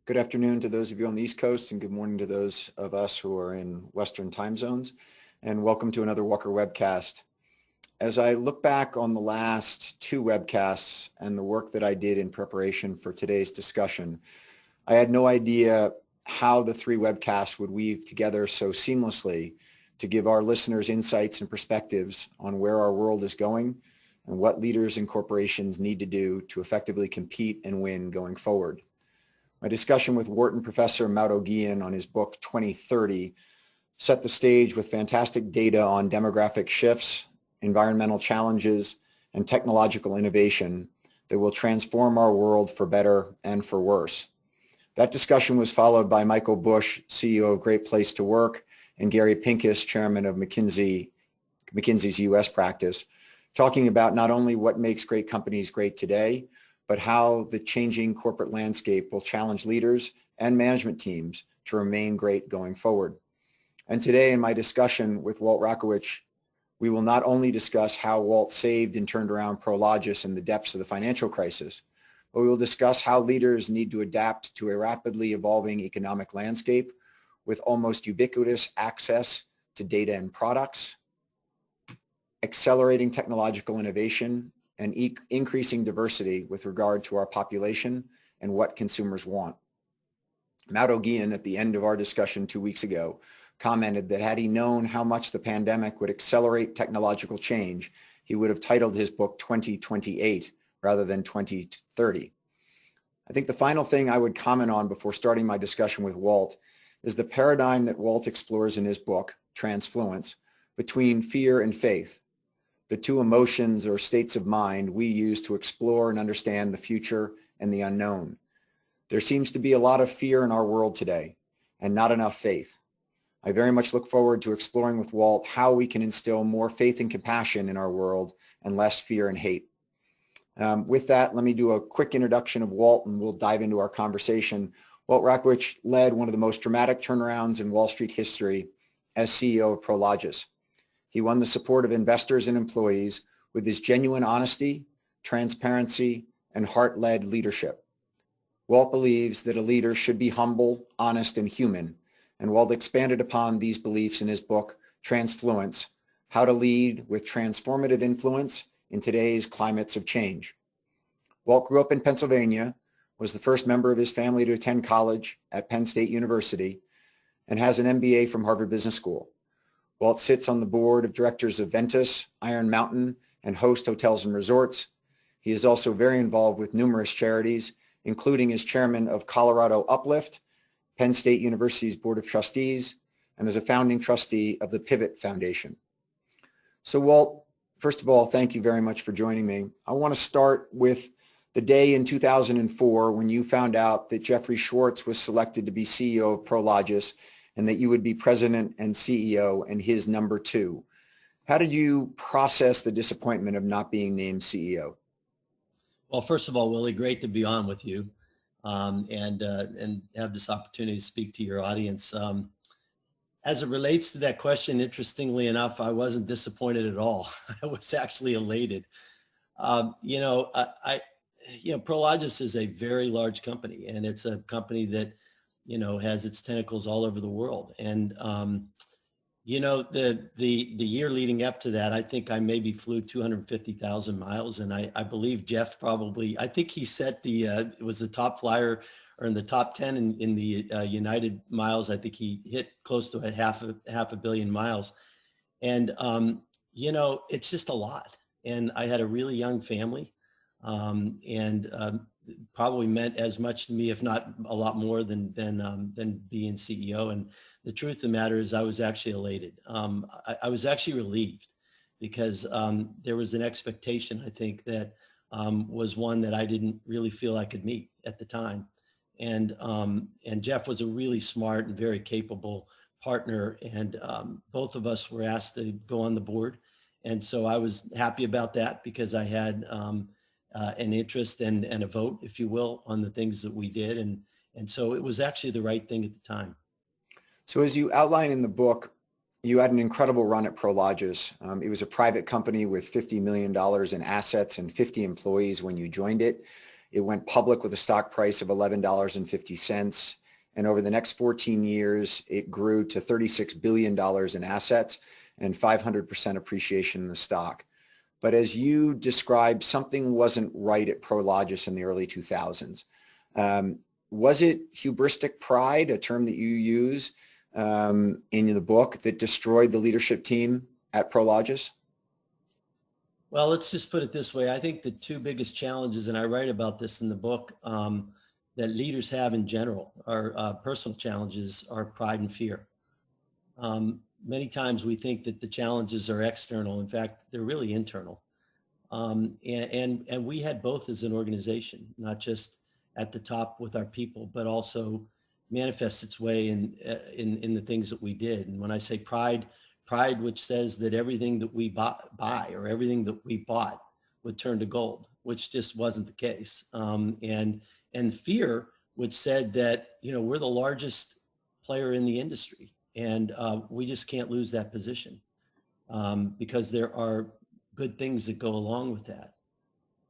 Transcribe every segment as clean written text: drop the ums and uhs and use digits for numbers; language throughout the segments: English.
Good afternoon to those of you on the East Coast, and good morning to those of us who are in Western time zones. And welcome to another Walker Webcast. As I look back on the last two webcasts and the work that I did in preparation for today's discussion, I had no idea how the three webcasts would weave together so seamlessly to give our listeners insights and perspectives on where our world is going and what leaders and corporations need to do to effectively compete and win going forward. My discussion with Wharton professor Mauro Guillen on his book 2030 set the stage with fantastic data on demographic shifts, environmental challenges, and technological innovation that will transform our world for better and for worse. That discussion was followed by Michael Bush, CEO of Great Place to Work, and Gary Pincus, chairman of McKinsey's U.S. practice, talking about not only what makes great companies great today, but how the changing corporate landscape will challenge leaders and management teams to remain great going forward. And today in my discussion with Walt Rockwich, we will not only discuss how Walt saved and turned around Prologis in the depths of the financial crisis, but we will discuss how leaders need to adapt to a rapidly evolving economic landscape with almost ubiquitous access to data and products, accelerating technological innovation, and increasing diversity with regard to our population and what consumers want. Mauro Guillen, at the end of our discussion 2 weeks ago, commented that had he known how much the pandemic would accelerate technological change, he would have titled his book 2028 rather than 2030. I think the final thing I would comment on before starting my discussion with Walt is the paradigm that Walt explores in his book, Transfluence, between fear and faith, the two emotions or states of mind we use to explore and understand the future and the unknown. There seems to be a lot of fear in our world today and not enough faith. I very much look forward to exploring with Walt how we can instill more faith and compassion in our world and less fear and hate. With that, let me do a quick introduction of Walt and we'll dive into our conversation. Walt Rakowich led one of the most dramatic turnarounds in Wall Street history as CEO of Prologis. He won the support of investors and employees with his genuine honesty, transparency, and heart-led leadership. Walt believes that a leader should be humble, honest, and human, and Walt expanded upon these beliefs in his book, Transfluence, How to Lead with Transformative Influence in Today's Climates of Change. Walt grew up in Pennsylvania, was the first member of his family to attend college at Penn State University, and has an MBA from Harvard Business School. Walt sits on the board of directors of Ventus, Iron Mountain, and Host Hotels and Resorts. He is also very involved with numerous charities, including as chairman of Colorado Uplift, Penn State University's Board of Trustees, and as a founding trustee of the Pivot Foundation. So Walt, first of all, thank you very much for joining me. I want to start with the day in 2004 when you found out that Jeffrey Schwartz was selected to be CEO of Prologis and that you would be president and CEO and his number two. How did you process the disappointment of not being named CEO? Well, first of all, Willie, great to be on with you and have this opportunity to speak to your audience. As it relates to that question, interestingly enough, I wasn't disappointed at all. I was actually elated. Prologis is a very large company, and it's a company that has its tentacles all over the world. And, the year leading up to that, I think I maybe flew 250,000 miles. And I believe Jeff I think he set was the top flyer or in the top 10 in the United miles. I think he hit close to half a billion miles. And, it's just a lot. And I had a really young family and probably meant as much to me, if not a lot more than being CEO. And the truth of the matter is I was actually elated. I was actually relieved because there was an expectation, I think, that was one that I didn't really feel I could meet at the time. And Jeff was a really smart and very capable partner. And both of us were asked to go on the board. And so I was happy about that because I had an interest and a vote, if you will, on the things that we did. And so it was actually the right thing at the time. So as you outline in the book, you had an incredible run at Prologis. It was a private company with $50 million in assets and 50 employees when you joined it. It went public with a stock price of $11.50. And over the next 14 years, it grew to $36 billion in assets and 500% appreciation in the stock. But as you described, something wasn't right at Prologis in the early 2000s. Was it hubristic pride, a term that you use in the book, that destroyed the leadership team at Prologis? Well, let's just put it this way. I think the two biggest challenges, and I write about this in the book, that leaders have in general are personal challenges, are pride and fear. Many times we think that the challenges are external. In fact, they're really internal. And we had both as an organization, not just at the top with our people, but also manifests its way in the things that we did. And when I say pride, which says that everything that we buy or everything that we bought would turn to gold, which just wasn't the case. And fear, which said that, we're the largest player in the industry, and we just can't lose that position because there are good things that go along with that.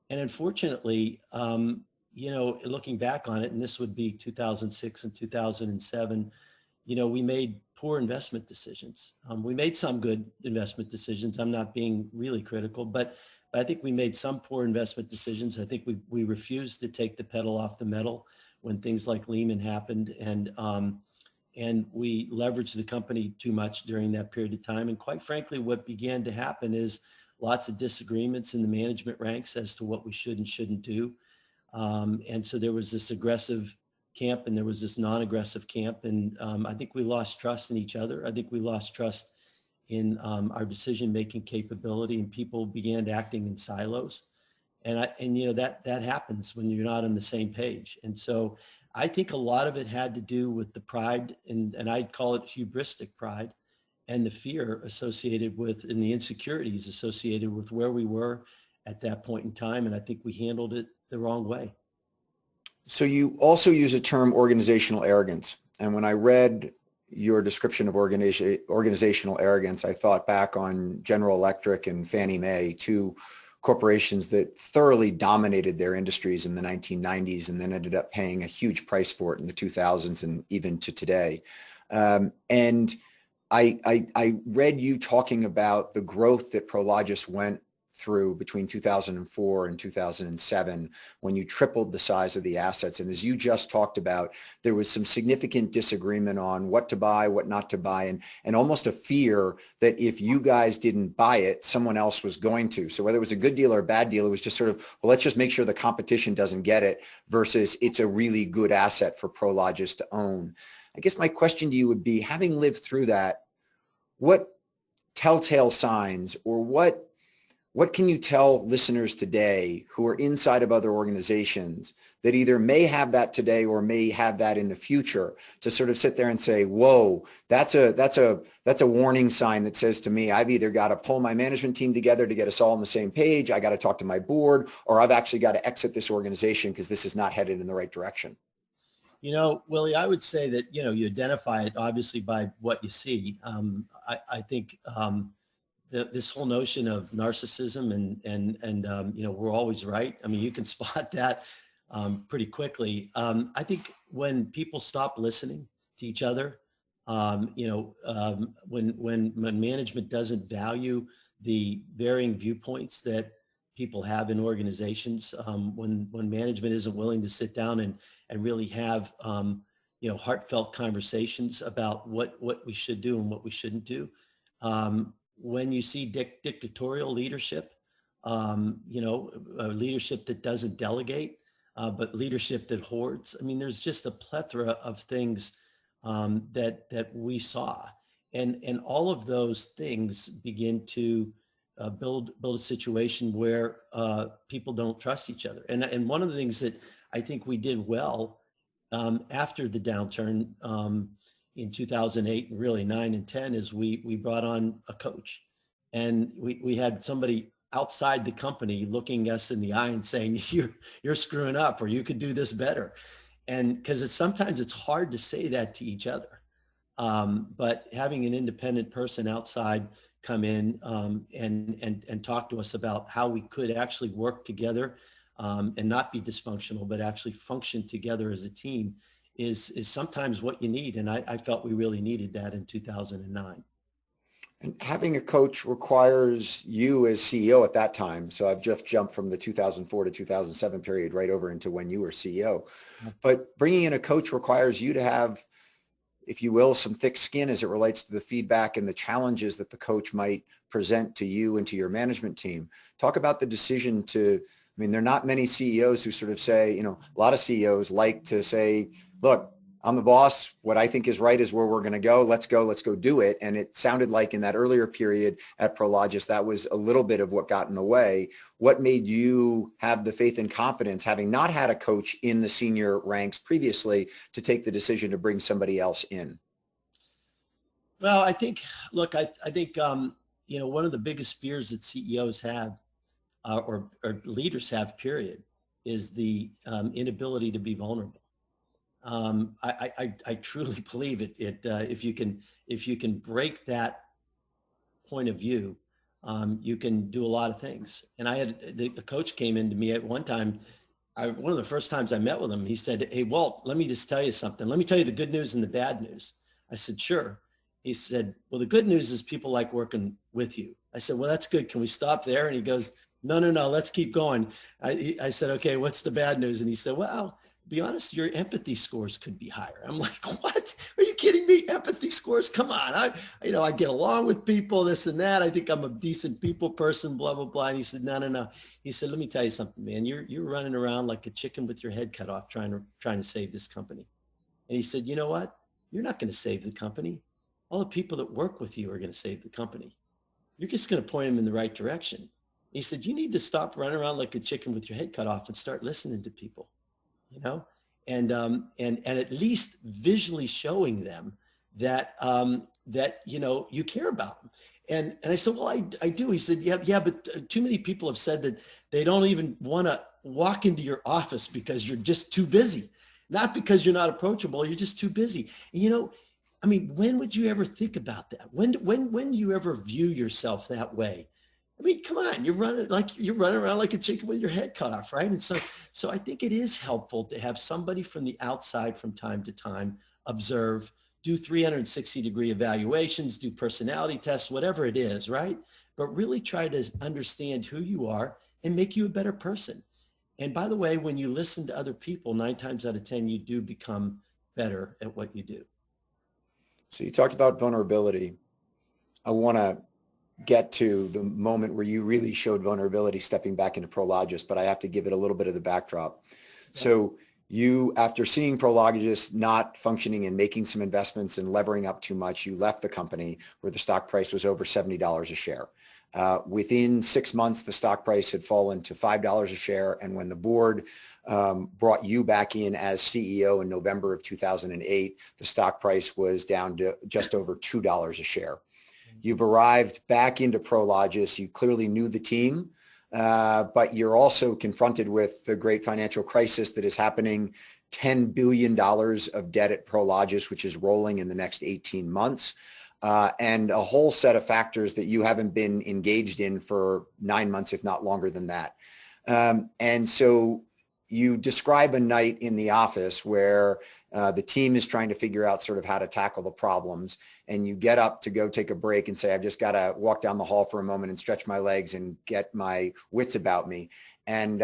And unfortunately, looking back on it, and this would be 2006 and 2007, we made poor investment decisions. We made some good investment decisions. I'm not being really critical, but I think we made some poor investment decisions. I think we refused to take the pedal off the metal when things like Lehman happened, and we leveraged the company too much during that period of time. And quite frankly, what began to happen is lots of disagreements in the management ranks as to what we should and shouldn't do. And so there was this aggressive camp and there was this non-aggressive camp. And I think we lost trust in each other. I think we lost trust in our decision-making capability, and people began acting in silos. And that happens when you're not on the same page. And so I think a lot of it had to do with the pride, and I'd call it hubristic pride, and the fear associated with, and the insecurities associated with where we were at that point in time. And I think we handled it the wrong way. So you also use the term organizational arrogance. And when I read your description of organizational arrogance, I thought back on General Electric and Fannie Mae, two corporations that thoroughly dominated their industries in the 1990s and then ended up paying a huge price for it in the 2000s and even to today. And I read you talking about the growth that Prologis went through between 2004 and 2007 when you tripled the size of the assets. And as you just talked about, there was some significant disagreement on what to buy, what not to buy, and almost a fear that if you guys didn't buy it, someone else was going to. So whether it was a good deal or a bad deal, it was just sort of, well, let's just make sure the competition doesn't get it versus it's a really good asset for Prologis to own. I guess my question to you would be, having lived through that, what telltale signs or what can you tell listeners today who are inside of other organizations that either may have that today or may have that in the future to sort of sit there and say, whoa, that's a warning sign that says to me, I've either got to pull my management team together to get us all on the same page, I got to talk to my board, or I've actually got to exit this organization because this is not headed in the right direction? Willie, I would say that, you identify it obviously by what you see. I think this whole notion of narcissism and we're always right. I mean, you can spot that pretty quickly. I think when people stop listening to each other, when management doesn't value the varying viewpoints that people have in organizations, when management isn't willing to sit down and really have heartfelt conversations about what we should do and what we shouldn't do. When you see dictatorial leadership, leadership that doesn't delegate, but leadership that hoards. I mean, there's just a plethora of things that we saw, and all of those things begin to build a situation where people don't trust each other. And one of the things that I think we did well after the downturn in 2008, and really 9 and 10, is we brought on a coach, and we had somebody outside the company looking us in the eye and saying, you're screwing up, or you could do this better. And because sometimes it's hard to say that to each other. But having an independent person outside come in and talk to us about how we could actually work together and not be dysfunctional, but actually function together as a team is sometimes what you need. And I felt we really needed that in 2009. And having a coach requires you as CEO at that time. So I've just jumped from the 2004 to 2007 period right over into when you were CEO. But bringing in a coach requires you to have, if you will, some thick skin as it relates to the feedback and the challenges that the coach might present to you and to your management team. Talk about the decision to, I mean, there are not many CEOs who sort of say, a lot of CEOs like to say, look, I'm the boss. What I think is right is where we're going to go. Let's go do it. And it sounded like in that earlier period at Prologis, that was a little bit of what got in the way. What made you have the faith and confidence, having not had a coach in the senior ranks previously, to take the decision to bring somebody else in? Well, I think one of the biggest fears that CEOs have or leaders have, period, is the inability to be vulnerable. I truly believe it. If you can break that point of view, you can do a lot of things. And I had the coach came into me at one time. One of the first times I met with him, he said, "Hey, Walt, let me just tell you something. Let me tell you the good news and the bad news." I said, "Sure." He said, "Well, the good news is people like working with you." I said, "Well, that's good. Can we stop there?" And he goes, No, let's keep going. I said, "Okay, what's the bad news?" And he said, "Well, to be honest, your empathy scores could be higher." I'm like, "What? Are you kidding me? Empathy scores? Come on. I get along with people, this and that. I think I'm a decent people person, blah, blah, blah." And he said, No. He said, "Let me tell you something, man. You're running around like a chicken with your head cut off trying to save this company." And he said, "You know what? You're not going to save the company. All the people that work with you are going to save the company. You're just going to point them in the right direction." He said, "You need to stop running around like a chicken with your head cut off and start listening to people, and at least visually showing them that you care about them." And I said, "Well, I do." He said, yeah, but too many people have said that they don't even want to walk into your office because you're just too busy, not because you're not approachable. You're just too busy. And, I mean, when would you ever think about that? When do you ever view yourself that way? I mean, come on, you're running around like a chicken with your head cut off, right? And so I think it is helpful to have somebody from the outside from time to time observe, do 360-degree evaluations, do personality tests, whatever it is, right? But really try to understand who you are and make you a better person. And by the way, when you listen to other people, 9 times out of 10, you do become better at what you do. So you talked about vulnerability. I want to get to the moment where you really showed vulnerability stepping back into Prologis, but I have to give it a little bit of the backdrop. Yeah. So you, after seeing Prologis not functioning and making some investments and levering up too much, you left the company where the stock price was over $70 a share. Within 6 months, the stock price had fallen to $5 a share. And when the board brought you back in as CEO in November of 2008, the stock price was down to just over $2 a share. You've arrived back into Prologis. You clearly knew the team, but you're also confronted with the great financial crisis that is happening, $10 billion of debt at Prologis, which is rolling in the next 18 months, and a whole set of factors that you haven't been engaged in for 9 months, if not longer than that. And so you describe a night in the office where the team is trying to figure out sort of how to tackle the problems, and you get up to go take a break and say, "I've just got to walk down the hall for a moment and stretch my legs and get my wits about me." And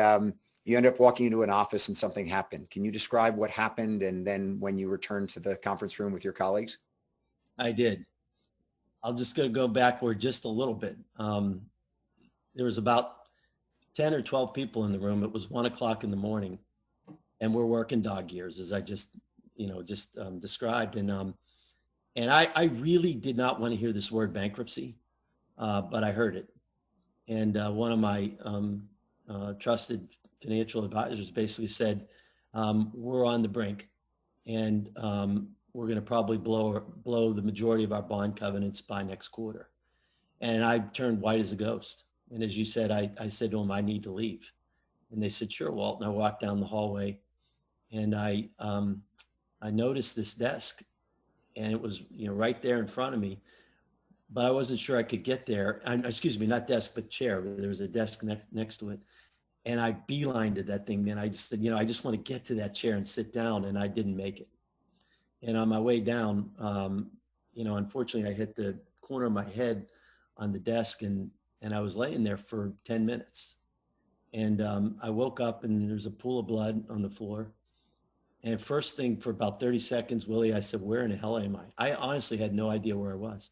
you end up walking into an office and something happened. Can you describe what happened and then when you returned to the conference room with your colleagues? I did. I'll just go backward just a little bit. There was about 10 or 12 people in the room. It was 1:00 in the morning, and we're working dog years, as I just described. And I really did not want to hear this word bankruptcy, but I heard it. And one of my trusted financial advisors basically said, "We're on the brink, and we're going to probably blow the majority of our bond covenants by next quarter." And I turned white as a ghost. And as you said, I said to them, "I need to leave." And they said, "Sure, Walt." And I walked down the hallway, and I noticed this desk, and it was right there in front of me, but I wasn't sure I could get there. Excuse me, not desk, but chair. There was a desk next to it. And I beelined to that thing, man. I just said, I just want to get to that chair and sit down, and I didn't make it. And on my way down, unfortunately, I hit the corner of my head on the desk, and I was laying there for 10 minutes. And I woke up, and there's a pool of blood on the floor. And first thing, for about 30 seconds, Willie, I said, where in the hell am I? I honestly had no idea where I was.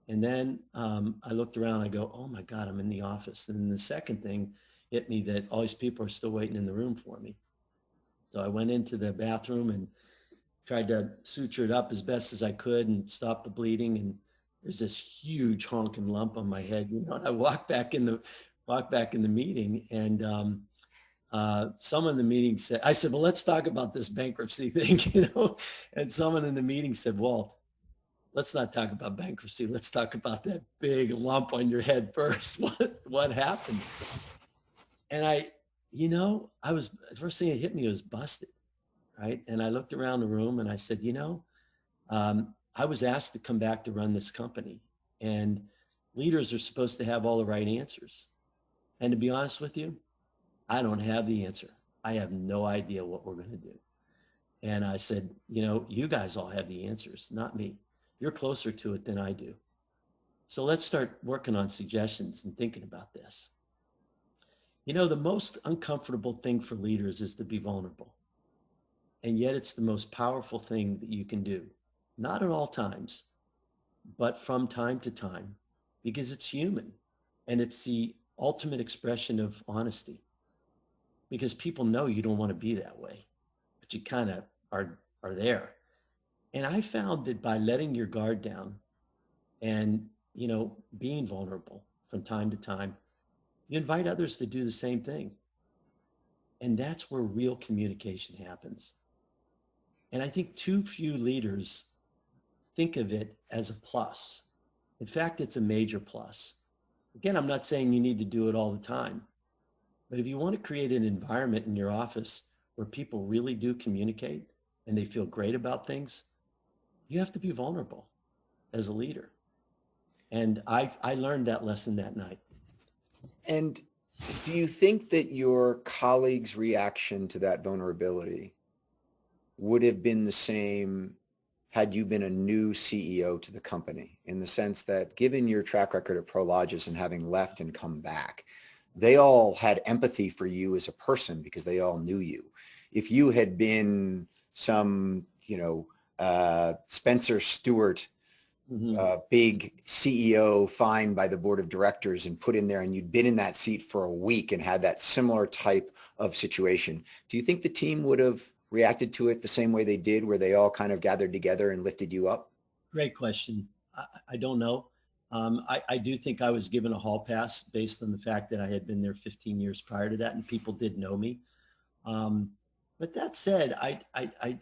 And then I looked around, I go, oh my God, I'm in the office. And then the second thing hit me, that all these people are still waiting in the room for me. So I went into the bathroom and tried to suture it up as best as I could and stop the bleeding. And there's this huge honking lump on my head. And I walked back in the meeting, and someone in the meeting said, I said, well, let's talk about this bankruptcy thing, and someone in the meeting said, Walt, let's not talk about bankruptcy. Let's talk about that big lump on your head first. What happened? And first thing that hit me was busted, right? And I looked around the room and I said, I was asked to come back to run this company, and leaders are supposed to have all the right answers. And to be honest with you, I don't have the answer. I have no idea what we're going to do. And I said, you guys all have the answers, not me. You're closer to it than I do. So let's start working on suggestions and thinking about this. The most uncomfortable thing for leaders is to be vulnerable. And yet it's the most powerful thing that you can do. Not at all times, but from time to time, because it's human and it's the ultimate expression of honesty. Because people know you don't want to be that way, but you kind of are there. And I found that by letting your guard down and, being vulnerable from time to time, you invite others to do the same thing. And that's where real communication happens. And I think too few leaders think of it as a plus. In fact, it's a major plus. Again, I'm not saying you need to do it all the time, but if you want to create an environment in your office where people really do communicate and they feel great about things, you have to be vulnerable as a leader. And I learned that lesson that night. And do you think that your colleagues' reaction to that vulnerability would have been the same had you been a new CEO to the company, in the sense that, given your track record at Prologis and having left and come back, they all had empathy for you as a person because they all knew you? If you had been some, Spencer Stewart, big CEO fined by the board of directors and put in there, and you'd been in that seat for a week and had that similar type of situation, do you think the team would have reacted to it the same way they did, where they all kind of gathered together and lifted you up? Great question. I don't know. I do think I was given a hall pass based on the fact that I had been there 15 years prior to that, and people did know me. But that said, I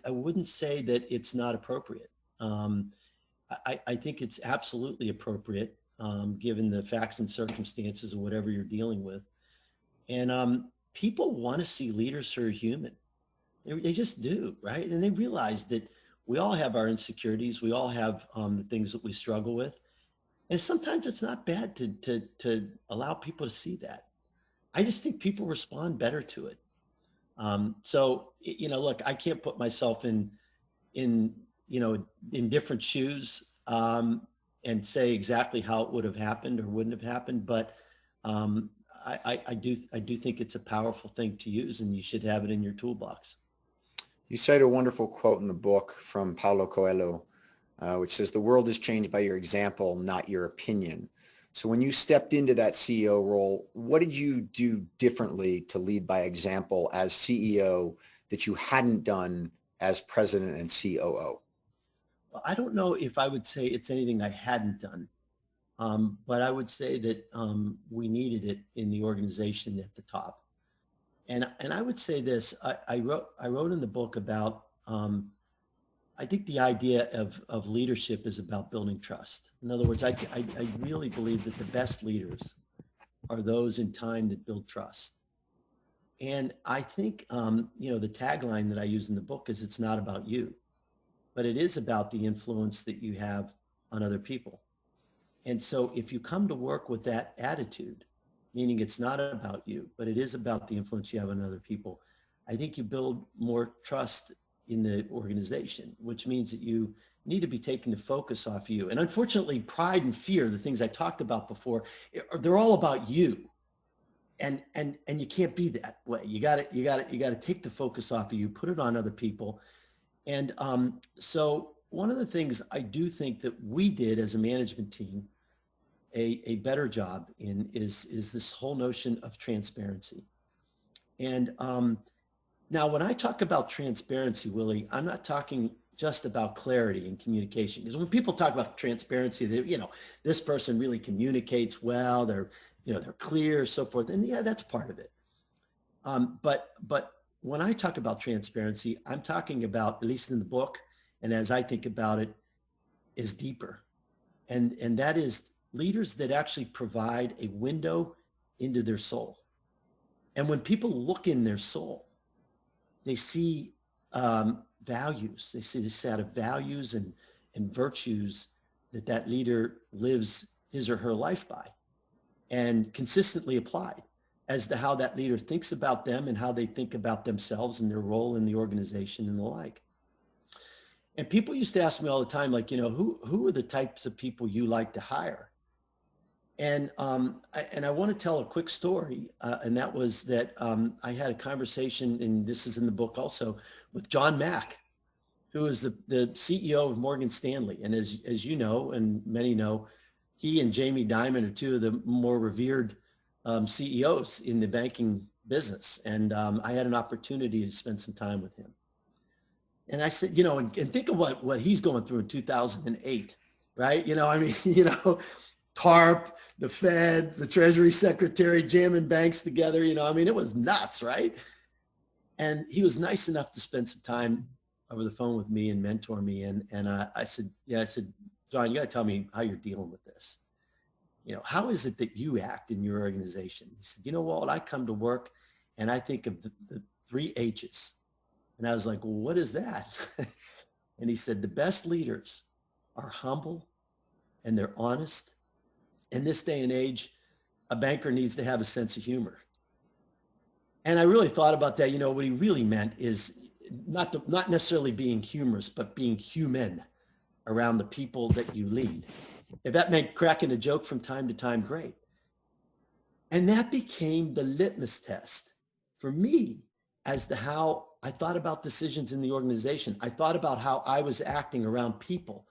wouldn't say that it's not appropriate. I think it's absolutely appropriate, given the facts and circumstances of whatever you're dealing with. And people want to see leaders who are human. They just do, right? And they realize that we all have our insecurities. We all have the things that we struggle with. And sometimes it's not bad to allow people to see that. I just think people respond better to it. Look, I can't put myself in different shoes and say exactly how it would have happened or wouldn't have happened. But I do think it's a powerful thing to use, and you should have it in your toolbox. You cite a wonderful quote in the book from Paulo Coelho, which says, "The world is changed by your example, not your opinion." So when you stepped into that CEO role, what did you do differently to lead by example as CEO that you hadn't done as president and COO? Well, I don't know if I would say it's anything I hadn't done, but I would say that we needed it in the organization at the top. And I would say this, I wrote in the book about, I think the idea of leadership is about building trust. In other words, I really believe that the best leaders are those in time that build trust. And I think, the tagline that I use in the book is, it's not about you, but it is about the influence that you have on other people. And so if you come to work with that attitude, meaning it's not about you, but it is about the influence you have on other people, I think you build more trust in the organization, which means that you need to be taking the focus off you. And unfortunately, pride and fear, the things I talked about before, they're all about you. And you can't be that way. You got to take the focus off of you, put it on other people. And so one of the things I do think that we did as a management team a better job in is this whole notion of transparency. And now when I talk about transparency, Willie, I'm not talking just about clarity and communication. Because when people talk about transparency, they, this person really communicates well, they're clear, so forth. And yeah, that's part of it. But when I talk about transparency, I'm talking about, at least in the book, and as I think about it, is deeper. And that is leaders that actually provide a window into their soul. And when people look in their soul, they see values. They see the set of values and virtues that leader lives his or her life by and consistently applied as to how that leader thinks about them and how they think about themselves and their role in the organization and the like. And people used to ask me all the time, like, who are the types of people you like to hire? And I want to tell a quick story, and that was that I had a conversation, and this is in the book also, with John Mack, who is the CEO of Morgan Stanley. And as you know, and many know, he and Jamie Dimon are two of the more revered CEOs in the banking business. And I had an opportunity to spend some time with him. And I said, and think of what he's going through in 2008, right? TARP, the Fed, the Treasury Secretary jamming banks together, it was nuts, right? And he was nice enough to spend some time over the phone with me and mentor me. And I said, John, you got to tell me how you're dealing with this. How is it that you act in your organization? He said, Walt, I come to work and I think of the 3 H's. And I was like, well, what is that? And he said, the best leaders are humble and they're honest. In this day and age, a banker needs to have a sense of humor. And I really thought about that. What he really meant is not necessarily being humorous, but being human around the people that you lead. If that meant cracking a joke from time to time, great. And that became the litmus test for me as to how I thought about decisions in the organization. I thought about how I was acting around people,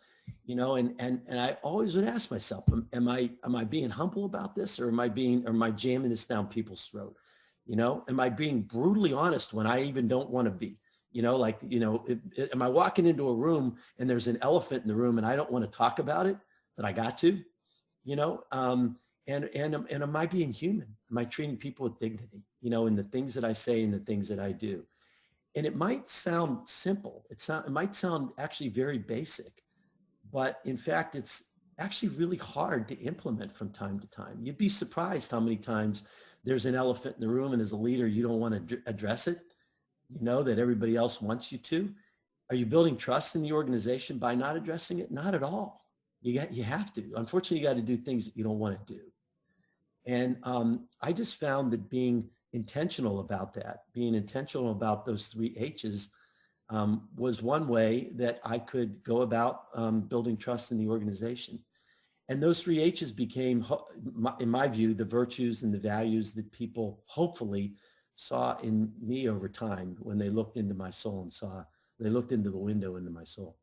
and I always would ask myself, am I being humble about this, or am I jamming this down people's throat? Am I being brutally honest when I even don't want to be? Am I walking into a room and there's an elephant in the room and I don't want to talk about it, but I got to, and am I being human? Am I treating people with dignity, in the things that I say and the things that I do? And it might sound simple. It might sound actually very basic, but in fact, it's actually really hard to implement from time to time. You'd be surprised how many times there's an elephant in the room and as a leader, you don't want to address it, that everybody else wants you to. Are you building trust in the organization by not addressing it? Not at all. You have to. Unfortunately, you got to do things that you don't want to do. And I just found that being intentional about that, being intentional about those 3 H's was one way that I could go about building trust in the organization. And those 3 H's became, in my view, the virtues and the values that people hopefully saw in me over time when they looked into my soul and they looked into the window into my soul.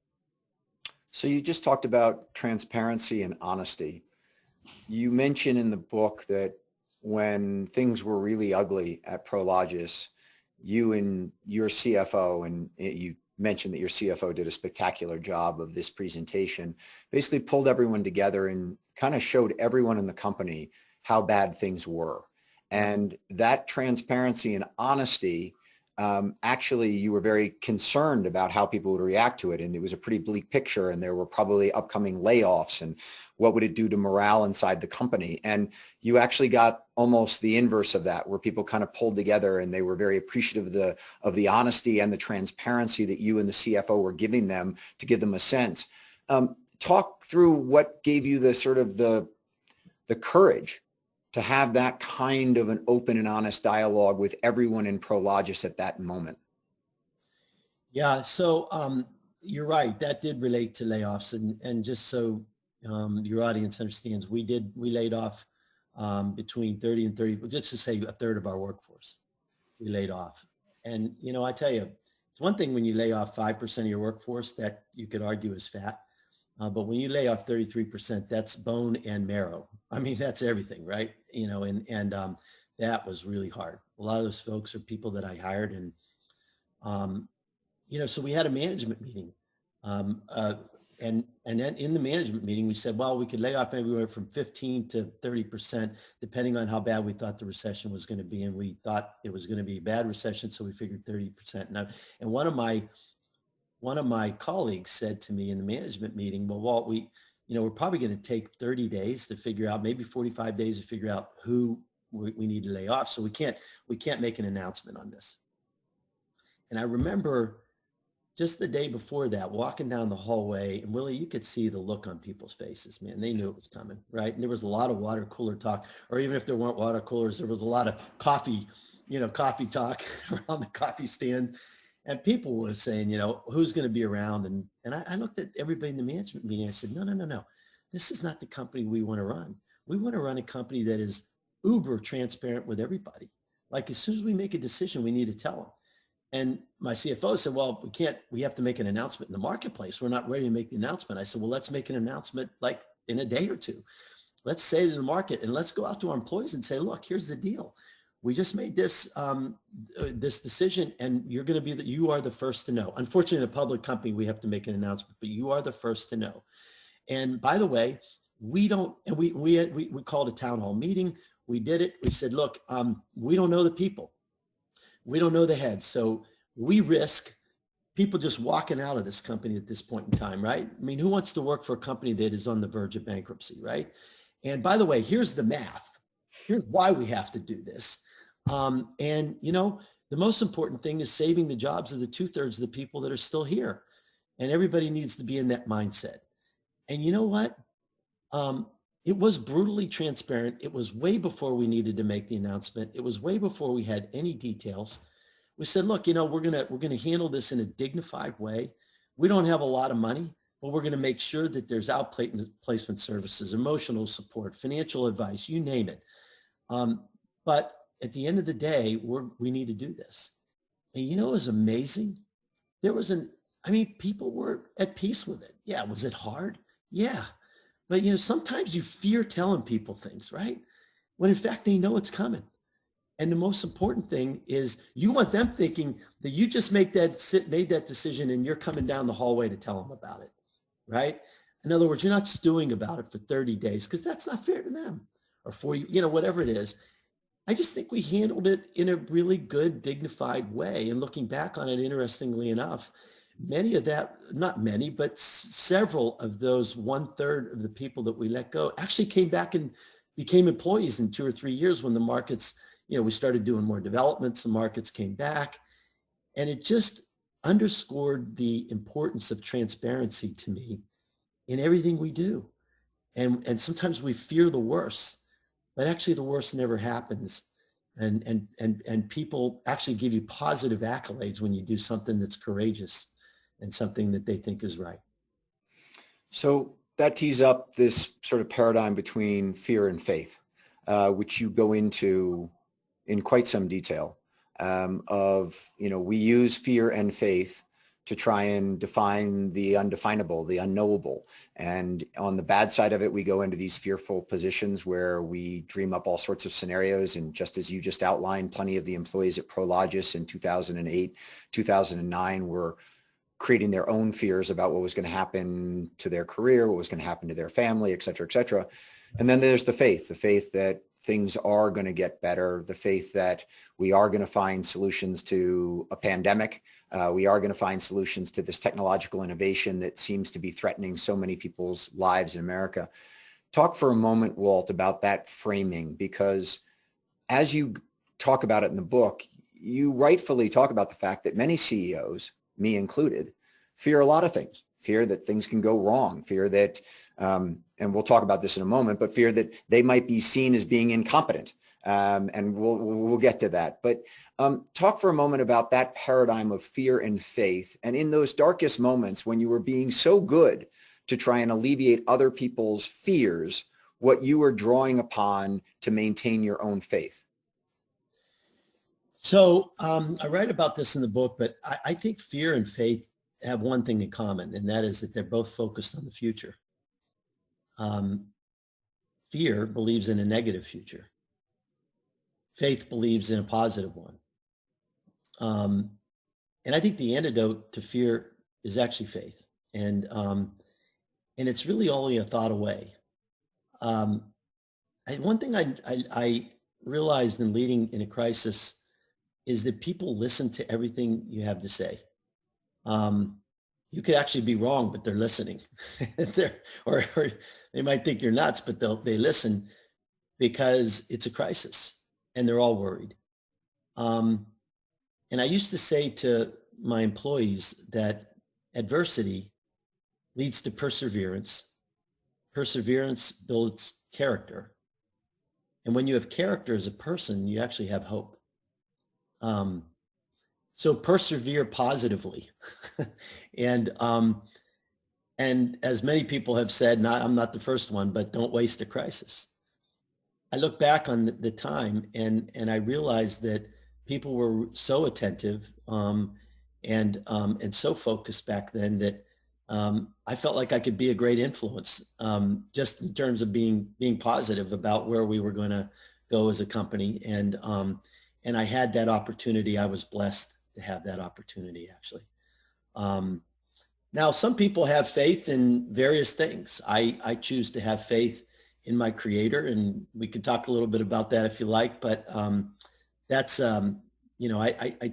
So you just talked about transparency and honesty. You mention in the book that when things were really ugly at Prologis, you and your CFO, and you mentioned that your CFO did a spectacular job of this presentation, basically pulled everyone together and kind of showed everyone in the company how bad things were. And that transparency and honesty, actually, you were very concerned about how people would react to it. And it was a pretty bleak picture. And there were probably upcoming layoffs and what would it do to morale inside the company? And you actually got almost the inverse of that, where people kind of pulled together and they were very appreciative of the honesty and the transparency that you and the CFO were giving them to give them a sense. Talk through what gave you the sort of the courage to have that kind of an open and honest dialogue with everyone in Prologis at that moment? Yeah, so you're right. That did relate to layoffs, and just so your audience understands, we laid off between 30 and 30, just to say a third of our workforce we laid off. And I tell you, it's one thing when you lay off 5% of your workforce that you could argue is fat, but when you lay off 33%, that's bone and marrow. I mean, that's everything, right? And that was really hard. A lot of those folks are people that I hired, and so we had a management meeting. And then in the management meeting, we said, well, we could lay off anywhere from 15 to 30%, depending on how bad we thought the recession was going to be. And we thought it was going to be a bad recession, so we figured 30%. And one of my colleagues said to me in the management meeting, well, Walt, we're probably going to take 30 days to figure out, maybe 45 days to figure out who we need to lay off. So we can't make an announcement on this. And I remember just the day before that, walking down the hallway, and Willie, you could see the look on people's faces, man. They knew it was coming, right? And there was a lot of water cooler talk, or even if there weren't water coolers, there was a lot of coffee talk around the coffee stand. And people were saying, who's going to be around? And I looked at everybody in the management meeting. I said, no. This is not the company we want to run. We want to run a company that is uber transparent with everybody. Like, as soon as we make a decision, we need to tell them. And my CFO said, well, we have to make an announcement in the marketplace. We're not ready to make the announcement. I said, well, let's make an announcement like in a day or two. Let's say to the market, and let's go out to our employees and say, look, here's the deal. We just made this decision, and you are the first to know. Unfortunately, in a public company, we have to make an announcement, but you are the first to know. And by the way, we called a town hall meeting. We did it. We said, look, we don't know the people. We don't know the heads. So we risk people just walking out of this company at this point in time, right? I mean, who wants to work for a company that is on the verge of bankruptcy, right? And by the way, here's the math. Here's why we have to do this. And the most important thing is saving the jobs of the 2/3 of the people that are still here. And everybody needs to be in that mindset. And you know what? It was brutally transparent. It was way before we needed to make the announcement. It was way before we had any details. We said, look, we're gonna handle this in a dignified way. We don't have a lot of money, but we're gonna make sure that there's outplacement services, emotional support, financial advice, you name it. But at the end of the day, we need to do this. And it was amazing. People were at peace with it. Yeah, was it hard? Yeah. But, sometimes you fear telling people things, right? When in fact, they know it's coming. And the most important thing is you want them thinking that you just made that decision and you're coming down the hallway to tell them about it, right? In other words, you're not stewing about it for 30 days because that's not fair to them or for you, whatever it is. I just think we handled it in a really good, dignified way. And looking back on it, interestingly enough, not many, but several of those 1/3 of the people that we let go actually came back and became employees in 2 or 3 years when the markets, we started doing more developments, the markets came back. And it just underscored the importance of transparency to me in everything we do. And sometimes we fear the worst, but actually the worst never happens. And people actually give you positive accolades when you do something that's courageous and something that they think is right. So that tees up this sort of paradigm between fear and faith, which you go into in quite some detail we use fear and faith to try and define the undefinable, the unknowable. And on the bad side of it, we go into these fearful positions where we dream up all sorts of scenarios. And just as you just outlined, plenty of the employees at Prologis in 2008, 2009 were creating their own fears about what was going to happen to their career, what was going to happen to their family, et cetera, et cetera. And then there's the faith that things are going to get better, the faith that we are going to find solutions to a pandemic. We are going to find solutions to this technological innovation that seems to be threatening so many people's lives in America. Talk for a moment, Walt, about that framing, because as you talk about it in the book, you rightfully talk about the fact that many CEOs, me included, fear a lot of things. Fear that things can go wrong, fear that, and and we'll talk about this in a moment, but fear that they might be seen as being incompetent. And we'll get to that. But talk for a moment about that paradigm of fear and faith. And in those darkest moments when you were being so good to try and alleviate other people's fears, what you were drawing upon to maintain your own faith. So I write about this in the book, but I think fear and faith have one thing in common, and that is that they're both focused on the future. Fear believes in a negative future. Faith believes in a positive one. And I think the antidote to fear is actually faith. And it's really only a thought away. One thing I realized in leading in a crisis is that people listen to everything you have to say. You could actually be wrong, but they're listening. or they might think you're nuts, but they listen because it's a crisis and they're all worried. And I used to say to my employees that adversity leads to perseverance. Perseverance builds character. And when you have character as a person, you actually have hope. So persevere positively. And as many people have said, I'm not the first one, but don't waste a crisis. I look back on the time and I realized that people were so attentive and so focused back then that I felt like I could be a great influence just in terms of being positive about where we were going to go as a company. And I had that opportunity. I was blessed to have that opportunity, actually. Now, some people have faith in various things. I choose to have faith in my Creator, and we can talk a little bit about that if you like. But that's I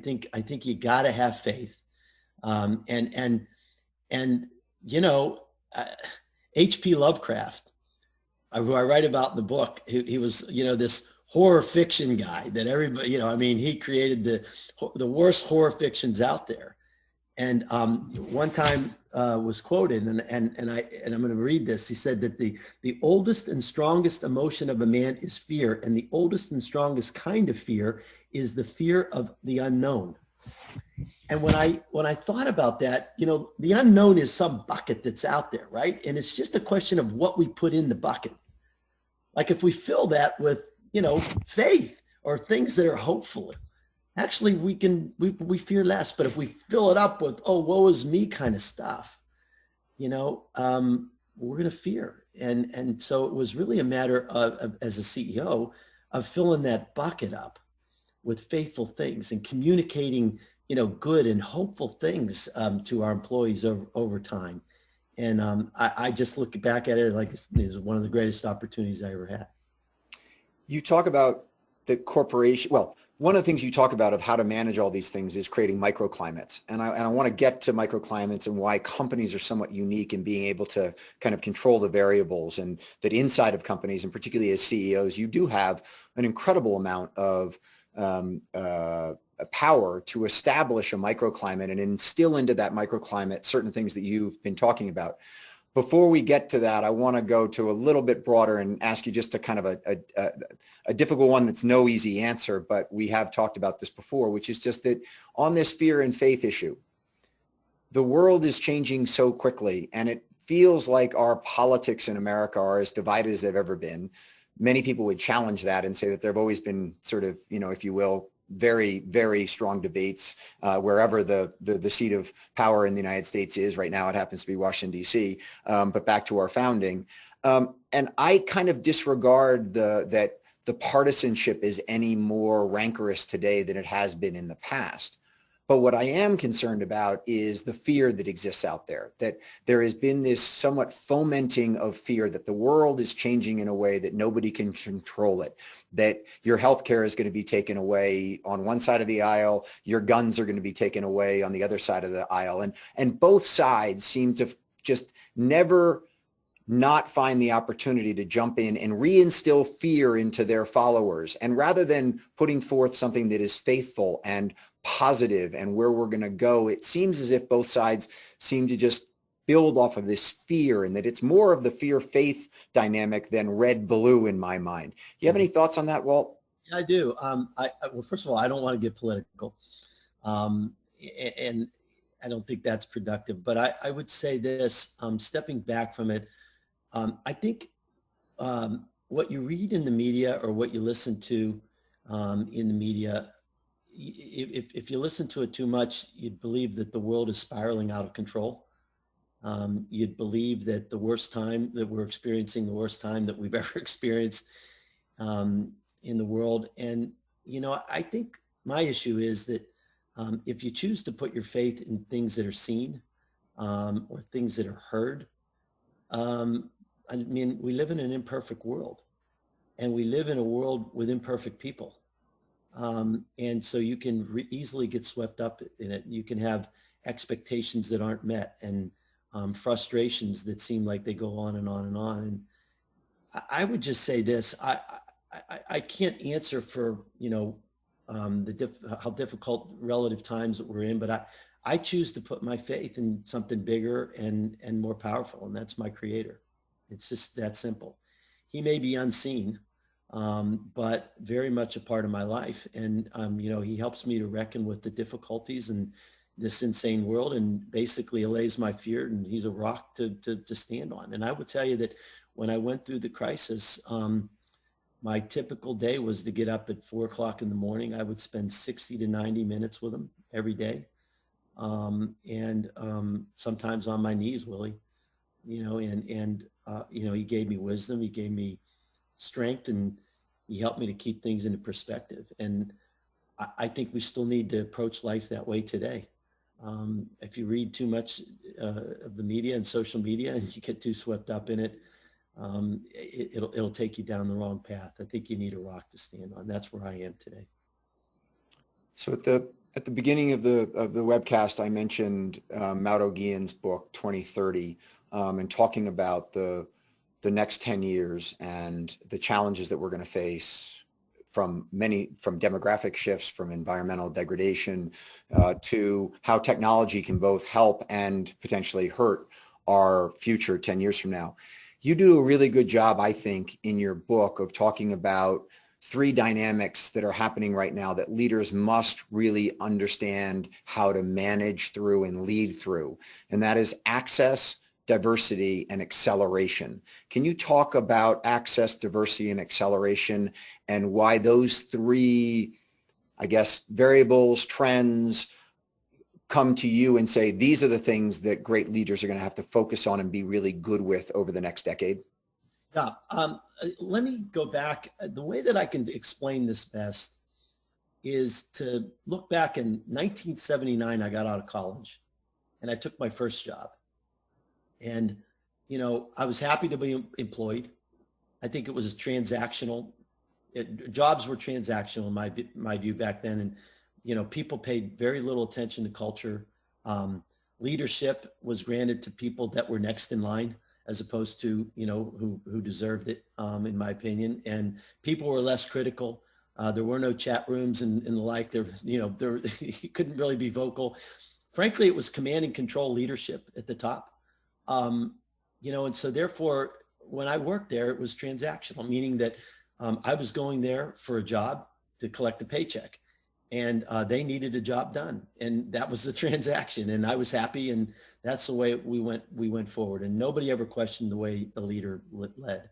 think you got to have faith, H.P. Lovecraft, who I write about in the book, he was this horror fiction guy that everybody, he created the worst horror fictions out there. And one time was quoted, and I'm going to read this. He said that the oldest and strongest emotion of a man is fear, and the oldest and strongest kind of fear is the fear of the unknown. And when I thought about that, the unknown is some bucket that's out there, right? And it's just a question of what we put in the bucket. Like if we fill that with faith or things that are hopeful, actually we fear less. But if we fill it up with, oh, woe is me kind of stuff, we're going to fear. And so it was really a matter of, as a CEO, of filling that bucket up with faithful things and communicating, good and hopeful things to our employees over time. And I just look back at it like it's one of the greatest opportunities I ever had. You talk about the corporation. Well, one of the things you talk about of how to manage all these things is creating microclimates. And I want to get to microclimates and why companies are somewhat unique in being able to kind of control the variables, and that inside of companies, and particularly as CEOs, you do have an incredible amount of power to establish a microclimate and instill into that microclimate certain things that you've been talking about. Before we get to that, I want to go to a little bit broader and ask you just a kind of a difficult one that's no easy answer, but we have talked about this before, which is just that on this fear and faith issue, the world is changing so quickly, and it feels like our politics in America are as divided as they've ever been. Many people would challenge that and say that there have always been sort of, if you will, very, very strong debates wherever the seat of power in the United States is. Right now, it happens to be Washington, D.C., but back to our founding. And I kind of disregard that the partisanship is any more rancorous today than it has been in the past. But what I am concerned about is the fear that exists out there, that there has been this somewhat fomenting of fear that the world is changing in a way that nobody can control it, that your healthcare is going to be taken away on one side of the aisle, your guns are going to be taken away on the other side of the aisle. And both sides seem to just never not find the opportunity to jump in and reinstill fear into their followers. And rather than putting forth something that is faithful and positive and where we're going to go, it seems as if both sides seem to just build off of this fear, and that it's more of the fear-faith dynamic than red-blue in my mind. Do you have any thoughts on that, Walt? Yeah, I do. Well, first of all, I don't want to get political. And I don't think that's productive, but I would say this, stepping back from it, I think what you read in the media or what you listen to in the media, if you listen to it too much, you'd believe that the world is spiraling out of control. You'd believe that the worst time that we're experiencing, the worst time that we've ever experienced in the world. And, I think my issue is that if you choose to put your faith in things that are seen or things that are heard, we live in an imperfect world, and we live in a world with imperfect people. And so you can easily get swept up in it. You can have expectations that aren't met, and frustrations that seem like they go on and on and on. And I would just say this, I can't answer for, how difficult relative times that we're in, but I choose to put my faith in something bigger and more powerful, and that's my Creator. It's just that simple. He may be unseen, but very much a part of my life. And, he helps me to reckon with the difficulties and this insane world, and basically allays my fear, and he's a rock to stand on. And I would tell you that when I went through the crisis, my typical day was to get up at 4:00 in the morning. I would spend 60 to 90 minutes with him every day. And sometimes on my knees, Willie, he gave me wisdom, he gave me strength, and he helped me to keep things into perspective. And I think we still need to approach life that way today. If you read too much of the media and social media and you get too swept up in it, it'll take you down the wrong path. I think you need a rock to stand on. That's where I am today. So at the beginning of the webcast, I mentioned Mauro Guillen's book 2030, and talking about the next 10 years and the challenges that we're going to face from demographic shifts, from environmental degradation, to how technology can both help and potentially hurt our future 10 years from now. You do a really good job, I think, in your book of talking about three dynamics that are happening right now that leaders must really understand how to manage through and lead through. And that is access, diversity, and acceleration. Can you talk about access, diversity, and acceleration, and why those three, variables, trends, come to you and say, these are the things that great leaders are going to have to focus on and be really good with over the next decade? Yeah. Let me go back. The way that I can explain this best is to look back in 1979. I got out of college and I took my first job. And, I was happy to be employed. I think it was transactional. Jobs were transactional in my view back then. And, people paid very little attention to culture. Leadership was granted to people that were next in line, as opposed to, who deserved it, in my opinion. And people were less critical. There were no chat rooms and the like. You couldn't really be vocal. Frankly, it was command and control leadership at the top. And so therefore, when I worked there, it was transactional, meaning that I was going there for a job to collect a paycheck, and they needed a job done, and that was the transaction, and I was happy, and that's the way we went forward, and nobody ever questioned the way the leader led.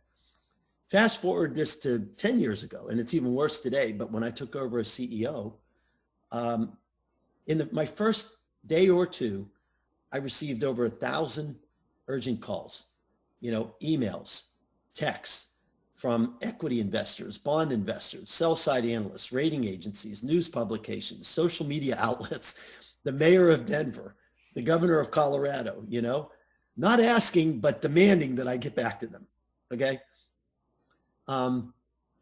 Fast forward this to 10 years ago, and it's even worse today, but when I took over as CEO, in my first day or two, I received over 1,000 urgent calls, emails, texts from equity investors, bond investors, sell-side analysts, rating agencies, news publications, social media outlets, the mayor of Denver, the governor of Colorado, not asking, but demanding that I get back to them, okay?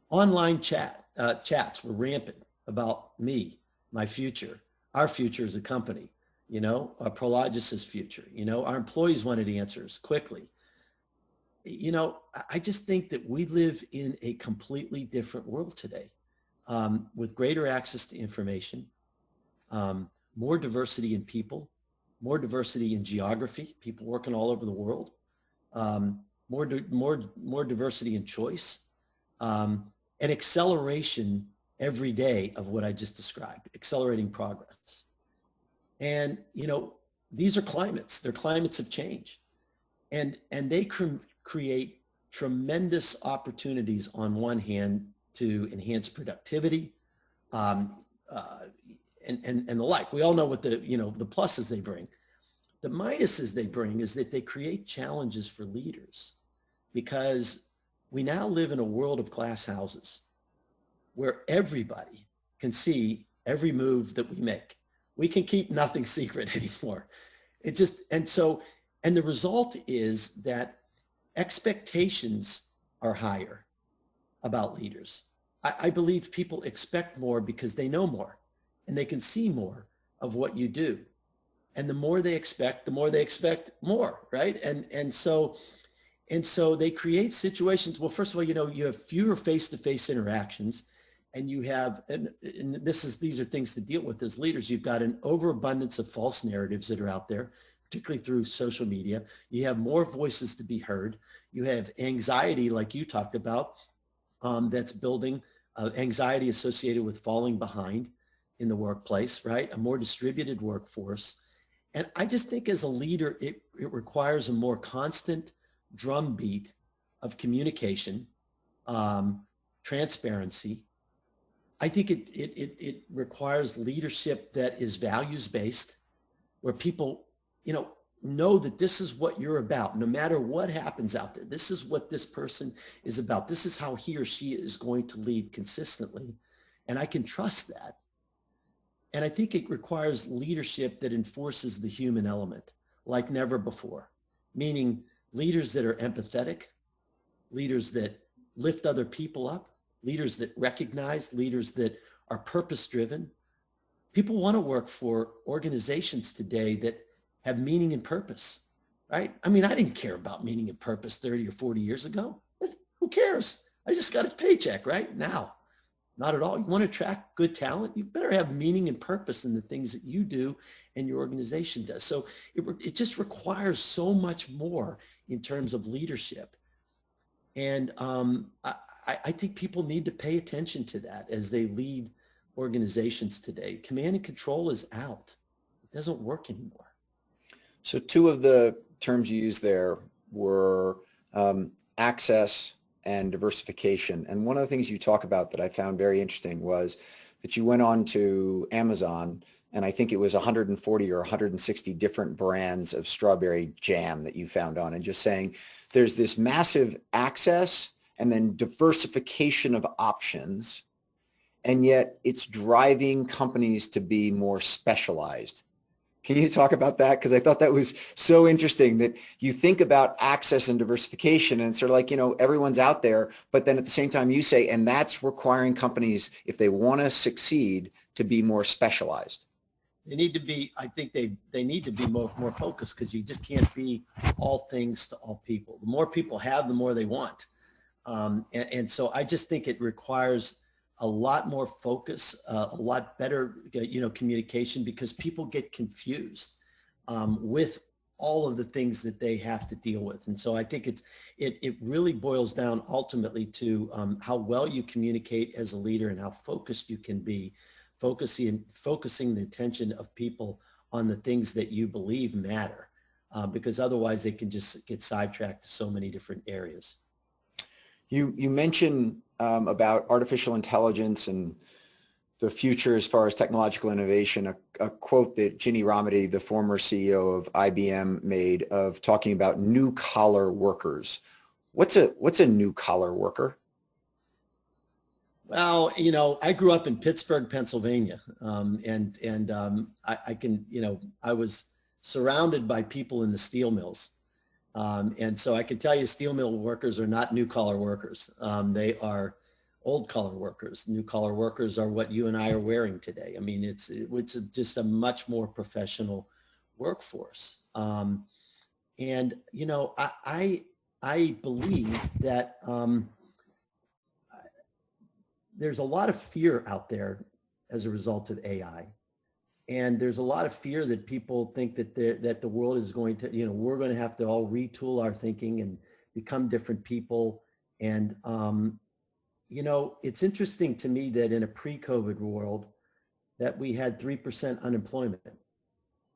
Online chats were rampant about me, my future, our future as a company, Prologis's future, our employees wanted answers quickly. I just think that we live in a completely different world today, with greater access to information, more diversity in people, more diversity in geography, people working all over the world, more diversity in choice, and acceleration every day of what I just described, accelerating progress. And, these are climates, they're climates of change. And they create tremendous opportunities on one hand to enhance productivity, and the like. We all know what the pluses they bring. The minuses they bring is that they create challenges for leaders, because we now live in a world of glass houses where everybody can see every move that we make. We can keep nothing secret anymore. And the result is that expectations are higher about leaders. I believe people expect more because they know more and they can see more of what you do. And the more they expect more, right? And so they create situations. Well, first of all, you have fewer face-to-face interactions, and you have, and these are things to deal with as leaders. You've got an overabundance of false narratives that are out there, particularly through social media. You have more voices to be heard. You have anxiety, like you talked about, that's building, anxiety associated with falling behind in the workplace, right? A more distributed workforce. And I just think as a leader, it requires a more constant drumbeat of communication, transparency. I think it requires leadership that is values-based, where people, know that this is what you're about. No matter what happens out there, this is what this person is about. This is how he or she is going to lead consistently. And I can trust that. And I think it requires leadership that enforces the human element like never before, meaning leaders that are empathetic, leaders that lift other people up, leaders that recognize, leaders that are purpose-driven. People want to work for organizations today that have meaning and purpose, right? I mean, I didn't care about meaning and purpose 30 or 40 years ago. Who cares? I just got a paycheck, right? Now, not at all. You want to attract good talent? You better have meaning and purpose in the things that you do and your organization does. So it just requires so much more in terms of leadership. And I think people need to pay attention to that as they lead organizations today. Command and control is out. It doesn't work anymore. So two of the terms you used there were access and diversification. And one of the things you talk about that I found very interesting was that you went on to Amazon, and I think it was 140 or 160 different brands of strawberry jam that you found on, and just saying there's this massive access and then diversification of options, and yet it's driving companies to be more specialized. Can you talk about that? Because I thought that was so interesting that you think about access and diversification and it's sort of like, everyone's out there, but then at the same time you say, and that's requiring companies, if they want to succeed, to be more specialized. They need to be, I think they need to be more focused, because you just can't be all things to all people. The more people have, the more they want. And so I just think it requires a lot more focus, a lot better, communication, because people get confused with all of the things that they have to deal with. And so I think it really boils down ultimately to how well you communicate as a leader and how focused you can be, focusing the attention of people on the things that you believe matter, because otherwise they can just get sidetracked to so many different areas. You mentioned about artificial intelligence and the future as far as technological innovation, a quote that Ginny Rometty, the former CEO of IBM, made of talking about new collar workers. What's a new collar worker? Well, I grew up in Pittsburgh, Pennsylvania, and I can, I was surrounded by people in the steel mills. And so I can tell you steel mill workers are not new collar workers. They are old collar workers. New collar workers are what you and I are wearing today. I mean, it's just a much more professional workforce. And, I believe that there's a lot of fear out there as a result of AI. And there's a lot of fear that people think that the world is going to, we're going to have to all retool our thinking and become different people. And, it's interesting to me that in a pre-COVID world that we had 3% unemployment,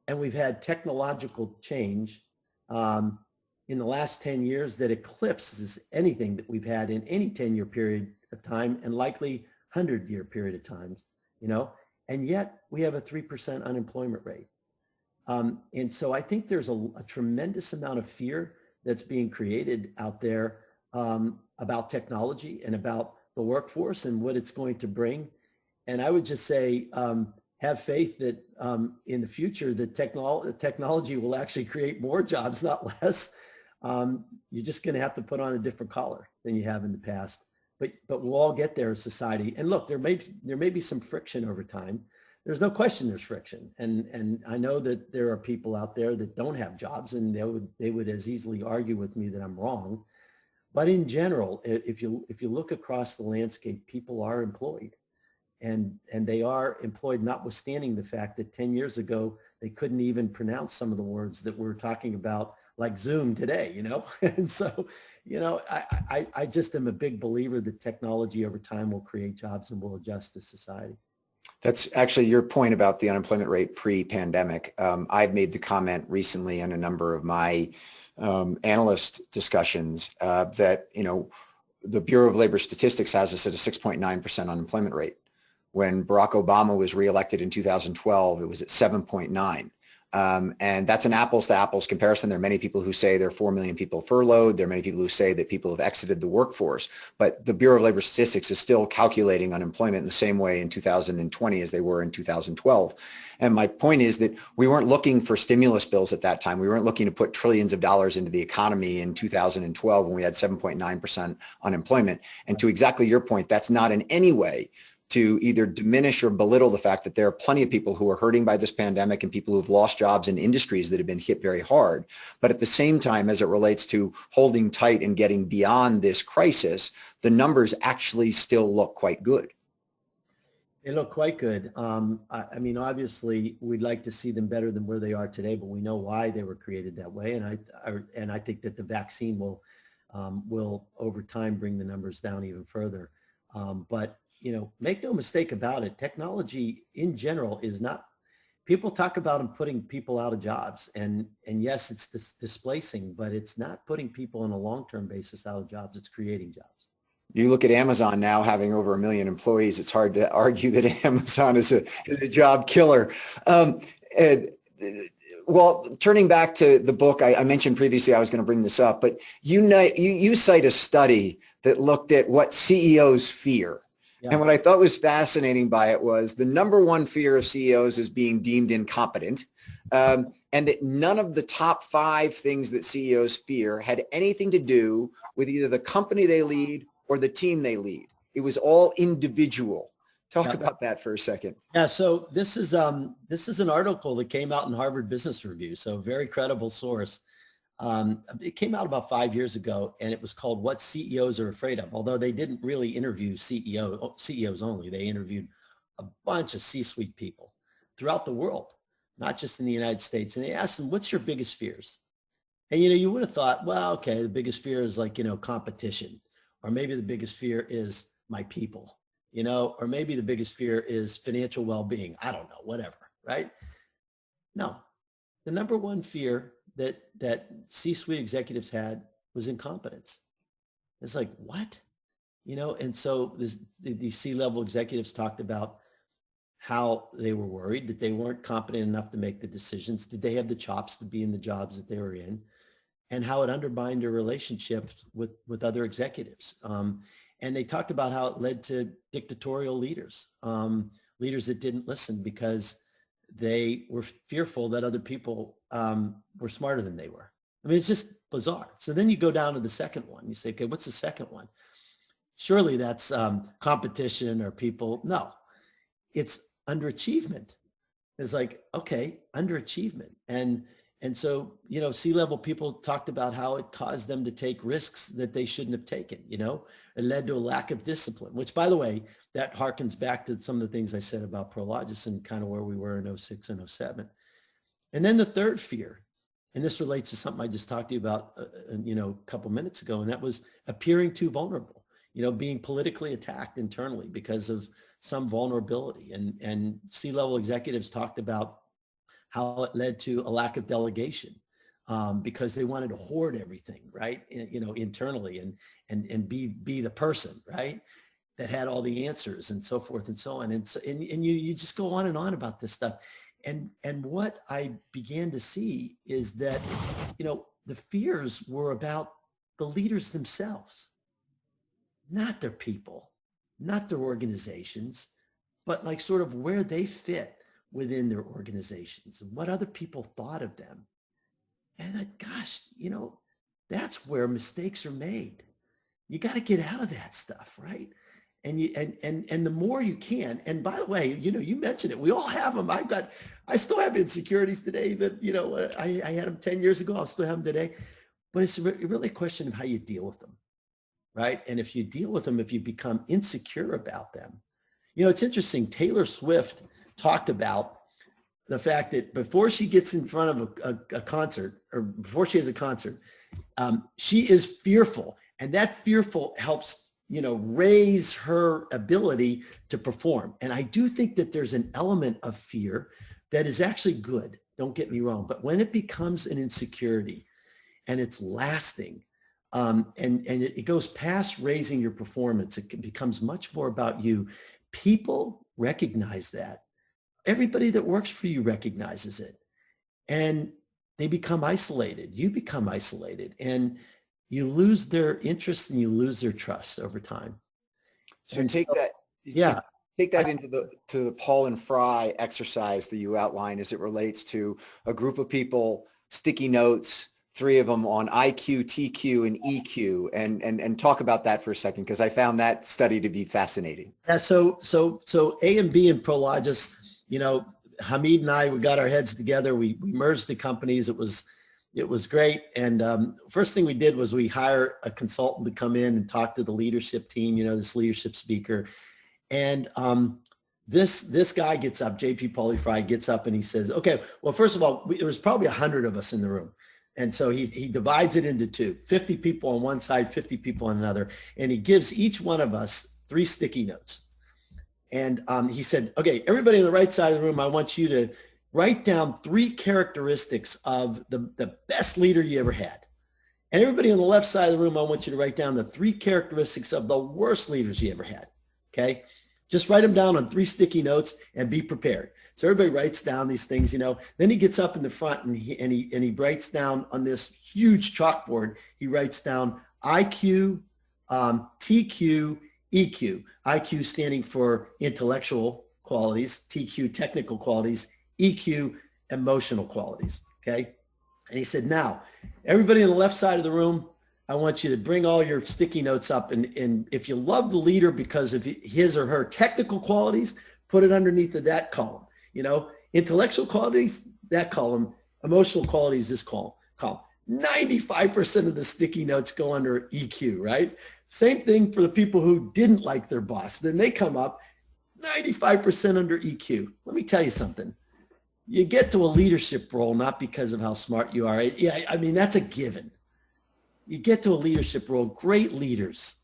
and we've had technological change in the last 10 years that eclipses anything that we've had in any 10-year period of time, and likely 100-year period of times, and yet we have a 3% unemployment rate. And so I think there's a tremendous amount of fear that's being created out there about technology and about the workforce and what it's going to bring. And I would just say, have faith that in the future, the technology will actually create more jobs, not less. You're just going to have to put on a different collar than you have in the past. But we'll all get there as society. And look, there may be some friction over time. There's no question there's friction. And I know that there are people out there that don't have jobs, and they would as easily argue with me that I'm wrong. But in general, if you look across the landscape, people are employed. And they are employed, notwithstanding the fact that 10 years ago, they couldn't even pronounce some of the words that we're talking about, like Zoom today, And so, I just am a big believer that technology over time will create jobs and will adjust to society. That's actually your point about the unemployment rate pre-pandemic. I've made the comment recently in a number of my analyst discussions that, the Bureau of Labor Statistics has us at a 6.9% unemployment rate. When Barack Obama was reelected in 2012, it was at 7.9. And that's an apples to apples comparison. There are many people who say there are 4 million people furloughed. There are many people who say that people have exited the workforce. But the Bureau of Labor Statistics is still calculating unemployment in the same way in 2020 as they were in 2012. And my point is that we weren't looking for stimulus bills at that time. We weren't looking to put trillions of dollars into the economy in 2012 when we had 7.9% unemployment. And to exactly your point, that's not in any way to either diminish or belittle the fact that there are plenty of people who are hurting by this pandemic and people who have lost jobs in industries that have been hit very hard. But at the same time, as it relates to holding tight and getting beyond this crisis, the numbers actually still look quite good. They look quite good. I mean, obviously, we'd like to see them better than where they are today, but we know why they were created that way. And I think that the vaccine will over time bring the numbers down even further. But make no mistake about it. Technology in general is not, people talk about them putting people out of jobs. And yes, it's displacing, but it's not putting people on a long-term basis out of jobs. It's creating jobs. You look at Amazon now having over 1 million employees. It's hard to argue that Amazon is a job killer. Well, turning back to the book, I mentioned previously I was going to bring this up, but you cite a study that looked at what CEOs fear. Yeah. And what I thought was fascinating by it was the number one fear of CEOs is being deemed incompetent, and that none of the top 5 things that CEOs fear had anything to do with either the company they lead or the team they lead. It was all individual. Talk about that for a second. Yeah, so this is an article that came out in Harvard Business Review, so a very credible source. It came out about 5 years ago, and it was called What CEOs Are Afraid Of. Although they didn't really interview CEOs only. They interviewed a bunch of C-suite people throughout the world, not just in the United States. And they asked them, what's your biggest fears? And, you would have thought, well, okay, the biggest fear is like, competition, or maybe the biggest fear is my people, or maybe the biggest fear is financial well-being. I don't know, whatever, right? No, the number one fear that C-suite executives had was incompetence. It's like, what? And so these C-level executives talked about how they were worried that they weren't competent enough to make the decisions. Did they have the chops to be in the jobs that they were in? And how it undermined their relationships with other executives. And they talked about how it led to dictatorial leaders, leaders that didn't listen because they were fearful that other people were smarter than they were. I mean, it's just bizarre. So then you go down to the second one. You say, okay, what's the second one? Surely that's competition or people. No, it's underachievement. It's like, okay, underachievement. And And so, C-level people talked about how it caused them to take risks that they shouldn't have taken. It led to a lack of discipline, which, by the way, that harkens back to some of the things I said about Prologis and kind of where we were in '06 and '07. And then the third fear, and this relates to something I just talked to you about, a couple minutes ago, and that was appearing too vulnerable, being politically attacked internally because of some vulnerability. And C-level executives talked about how it led to a lack of delegation because they wanted to hoard everything, right? Internally and be the person, right? That had all the answers and so forth and so on. And so, and you just go on and on about this stuff. And what I began to see is that, the fears were about the leaders themselves, not their people, not their organizations, but like sort of where they fit within their organizations and what other people thought of them. And gosh, that's where mistakes are made. You got to get out of that stuff, right? And the more you can, and by the way, you mentioned it, we all have them. I still have insecurities today that, I had them 10 years ago. I'll still have them today, but it's really a question of how you deal with them, right? And if you deal with them, if you become insecure about them, it's interesting. Taylor Swift talked about the fact that before she gets in front of a concert, or before she has a concert, she is fearful, and that fearful helps raise her ability to perform. And I do think that there's an element of fear that is actually good. Don't get me wrong. But when it becomes an insecurity and it's lasting, and it goes past raising your performance, it becomes much more about you. People recognize that. Everybody that works for you recognizes it. And they become isolated. You become isolated. And you lose their interest and you lose their trust over time. So take that into the Paul and Fry exercise that you outline as it relates to a group of people, sticky notes, 3 of them on IQ, TQ, and EQ, and talk about that for a second, because I found that study to be fascinating. Yeah. So A and B and Prologis, Hamid and I, we got our heads together. We merged the companies. It was great. And first thing we did was we hire a consultant to come in and talk to the leadership team, this leadership speaker. And this guy gets up, JP Pauly gets up and he says, okay, well, first of all, there was probably 100 of us in the room. And so he divides it into 2, 50 people on one side, 50 people on another. And he gives each one of us 3 sticky notes. And he said, okay, everybody on the right side of the room, I want you to write down 3 characteristics of the best leader you ever had. And everybody on the left side of the room, I want you to write down the 3 characteristics of the worst leaders you ever had. Okay? Just write them down on 3 sticky notes and be prepared. So everybody writes down these things, Then he gets up in the front and he writes down on this huge chalkboard, he writes down IQ, TQ, EQ. IQ standing for intellectual qualities, TQ technical qualities, EQ emotional qualities. Okay. And he said, now everybody on the left side of the room, I want you to bring all your sticky notes up. And if you love the leader because of his or her technical qualities, put it underneath of that column. Intellectual qualities, that column, emotional qualities, this column. 95% of the sticky notes go under EQ, right? Same thing for the people who didn't like their boss. Then they come up 95% under EQ. Let me tell you something. You get to a leadership role not because of how smart you are. Yeah, I mean, that's a given. You get to a leadership role. Great leaders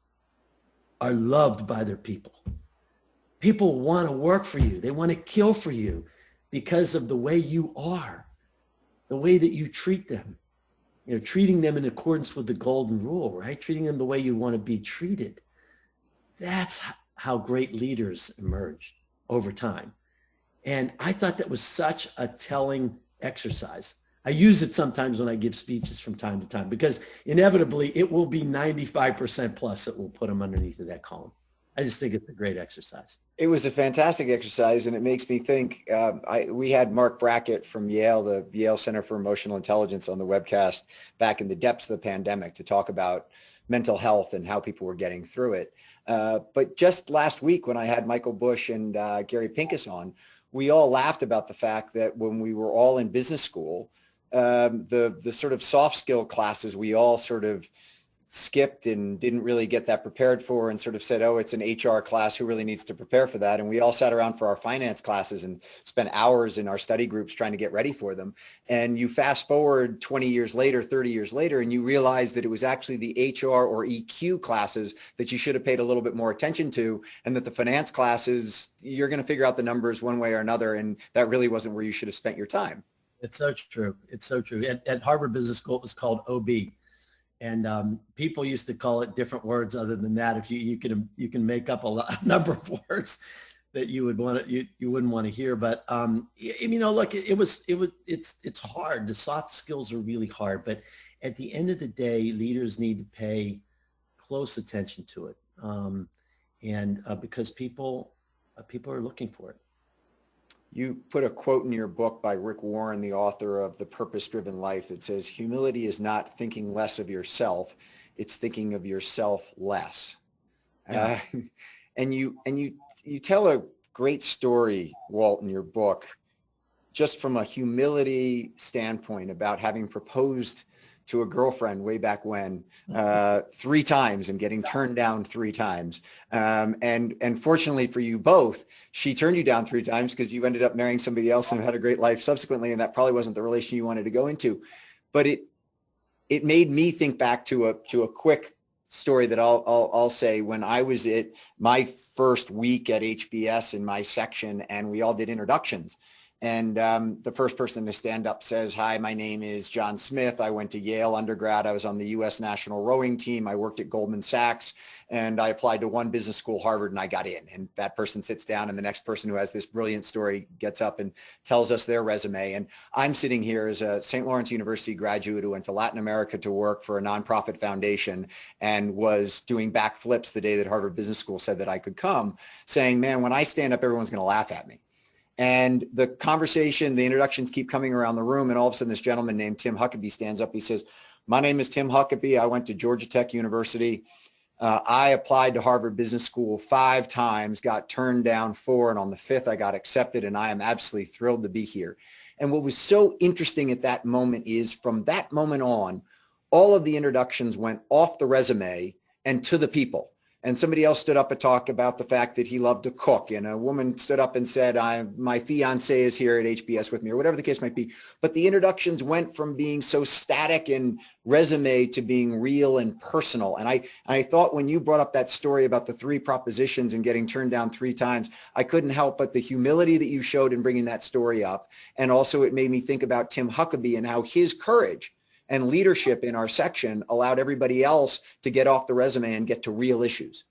are loved by their people. People want to work for you. They want to kill for you because of the way you are, the way that you treat them. Treating them in accordance with the golden rule, right? Treating them the way you want to be treated. That's how great leaders emerge over time. And I thought that was such a telling exercise. I use it sometimes when I give speeches from time to time, because inevitably it will be 95% plus that will put them underneath of that column. I just think it's a great exercise. It was a fantastic exercise, and it makes me think, we had Mark Brackett from Yale, the Yale Center for Emotional Intelligence, on the webcast back in the depths of the pandemic to talk about mental health and how people were getting through it. But just last week when I had Michael Bush and Gary Pincus on, we all laughed about the fact that when we were all in business school, the sort of soft skill classes we all sort of skipped and didn't really get that prepared for, and sort of said, oh, it's an HR class, who really needs to prepare for that? And we all sat around for our finance classes and spent hours in our study groups trying to get ready for them. And you fast forward 20 years later, 30 years later, and you realize that it was actually the HR or EQ classes that you should have paid a little bit more attention to, and that the finance classes, you're going to figure out the numbers one way or another, and that really wasn't where you should have spent your time. It's so true. It's so true. At Harvard Business School, it was called OB. And people used to call it different words other than that. If you can make up a number of words that you would want to, you wouldn't want to hear. But look, it's hard. The soft skills are really hard. But at the end of the day, leaders need to pay close attention to it, because people are looking for it. You put a quote in your book by Rick Warren, the author of The Purpose-Driven Life, that says, humility is not thinking less of yourself, it's thinking of yourself less. Yeah. And you tell a great story, Walt, in your book, just from a humility standpoint, about having proposed to a girlfriend way back when 3 times and getting turned down 3 times. And fortunately for you both, she turned you down 3 times because you ended up marrying somebody else and had a great life subsequently. And that probably wasn't the relation you wanted to go into. But it made me think back to a quick story that I'll say. When I was at my first week at HBS in my section, and we all did introductions. And the first person to stand up says, hi, my name is John Smith. I went to Yale undergrad. I was on the U.S. national rowing team. I worked at Goldman Sachs, and I applied to one business school, Harvard, and I got in. And that person sits down, and the next person who has this brilliant story gets up and tells us their resume. And I'm sitting here as a St. Lawrence University graduate who went to Latin America to work for a nonprofit foundation and was doing backflips the day that Harvard Business School said that I could come, saying, man, when I stand up, everyone's going to laugh at me. And the conversation, the introductions keep coming around the room. And all of a sudden, this gentleman named Tim Huckabee stands up. He says, my name is Tim Huckabee. I went to Georgia Tech University. I applied to Harvard Business School 5 times, got turned down 4. And on the 5th, I got accepted. And I am absolutely thrilled to be here. And what was so interesting at that moment is, from that moment on, all of the introductions went off the resume and to the people. And somebody else stood up and talked about the fact that he loved to cook. And a woman stood up and said, my fiance is here at HBS with me, or whatever the case might be. But the introductions went from being so static and resume to being real and personal. And I thought, when you brought up that story about the 3 propositions and getting turned down 3 times, I couldn't help but the humility that you showed in bringing that story up. And also it made me think about Tim Huckabee and how his courage and leadership in our section allowed everybody else to get off the resume and get to real issues.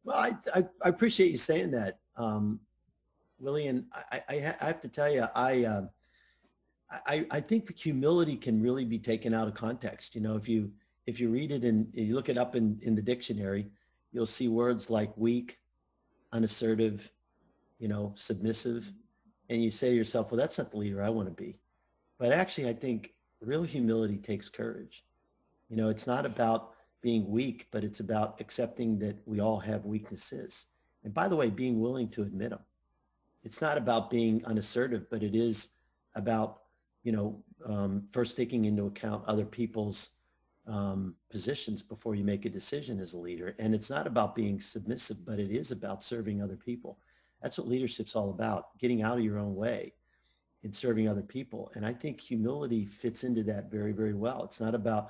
Well, I appreciate you saying that, Willie. And I have to tell you, I think humility can really be taken out of context. If you read it and you look it up in the dictionary, you'll see words like weak, unassertive, submissive. And you say to yourself, well, that's not the leader I want to be. But actually, I think real humility takes courage. It's not about being weak, but it's about accepting that we all have weaknesses. And by the way, being willing to admit them. It's not about being unassertive, but it is about, first taking into account other people's positions before you make a decision as a leader. And it's not about being submissive, but it is about serving other people. That's what leadership's all about, getting out of your own way in serving other people. And I think humility fits into that very, very well. It's not about,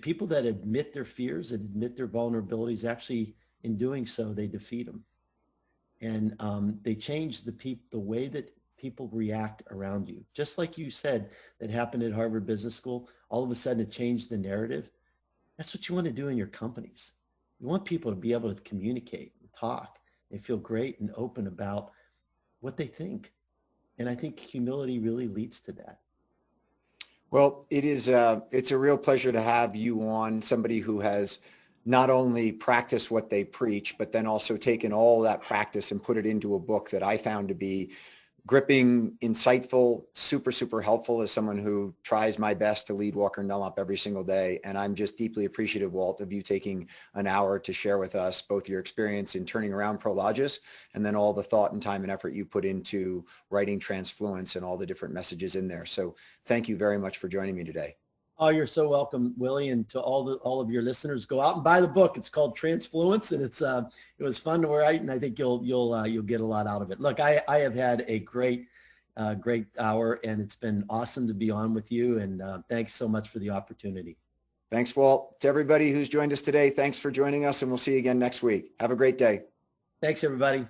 people that admit their fears and admit their vulnerabilities, actually in doing so, they defeat them. And they change the way that people react around you. Just like you said, that happened at Harvard Business School, all of a sudden it changed the narrative. That's what you want to do in your companies. You want people to be able to communicate and talk and feel great and open about what they think. And I think humility really leads to that. Well, it's a real pleasure to have you on, somebody who has not only practiced what they preach, but then also taken all that practice and put it into a book that I found to be gripping, insightful, super, super helpful as someone who tries my best to lead Walker & Dunlop every single day. And I'm just deeply appreciative, Walt, of you taking an hour to share with us both your experience in turning around Prologis and then all the thought and time and effort you put into writing Transfluence and all the different messages in there. So thank you very much for joining me today. Oh, you're so welcome, Willie, and to all of your listeners, go out and buy the book. It's called Transfluence, and it was fun to write, and I think you'll get a lot out of it. Look, I have had a great hour, and it's been awesome to be on with you, and thanks so much for the opportunity. Thanks, Walt. To everybody who's joined us today, thanks for joining us, and we'll see you again next week. Have a great day. Thanks, everybody.